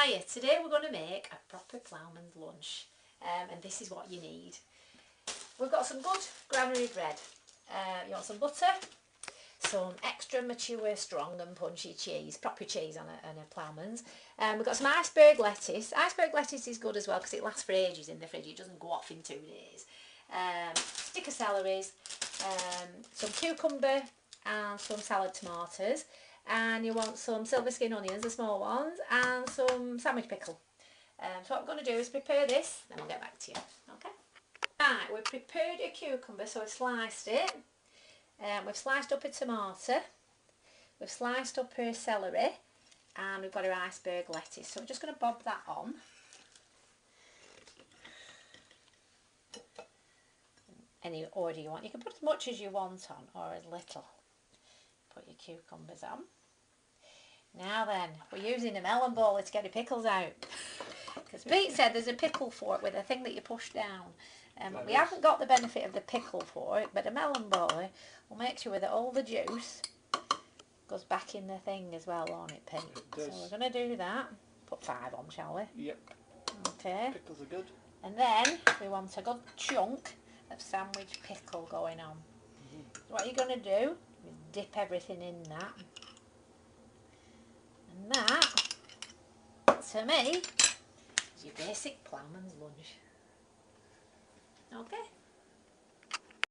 Hiya, today we're going to make a proper ploughman's lunch, and this is what you need. We've got some good granary bread, you want some butter, some extra mature, strong and punchy cheese, proper cheese on a ploughman's. We've got some iceberg lettuce. Iceberg lettuce is good as well because it lasts for ages in the fridge, it doesn't go off in 2 days. Stick of celeries, some cucumber and some salad tomatoes. And you want some silver skin onions, the small ones, and some sandwich pickle. So what we're going to do is prepare this, then we'll get back to you. Okay? Right, we've prepared a cucumber, so we've sliced it. We've sliced up a tomato. We've sliced up her celery, and we've got her iceberg lettuce. So we're just going to bob that on. Any order you want. You can put as much as you want on, or as little. Put your cucumbers on. Now then, we're using a melon bowler to get the pickles out. Because Pete said there's a pickle fork with a thing that you push down. We haven't got the benefit of the pickle fork, but a melon bowler will make sure that all the juice goes back in the thing as well, won't it, Pete? So we're going to do that. Put 5 on, shall we? Yep. Okay. Pickles are good. And then we want a good chunk of sandwich pickle going on. So what you're going to do is dip everything in that. And that, to me, is your basic ploughman's lunch. Okay?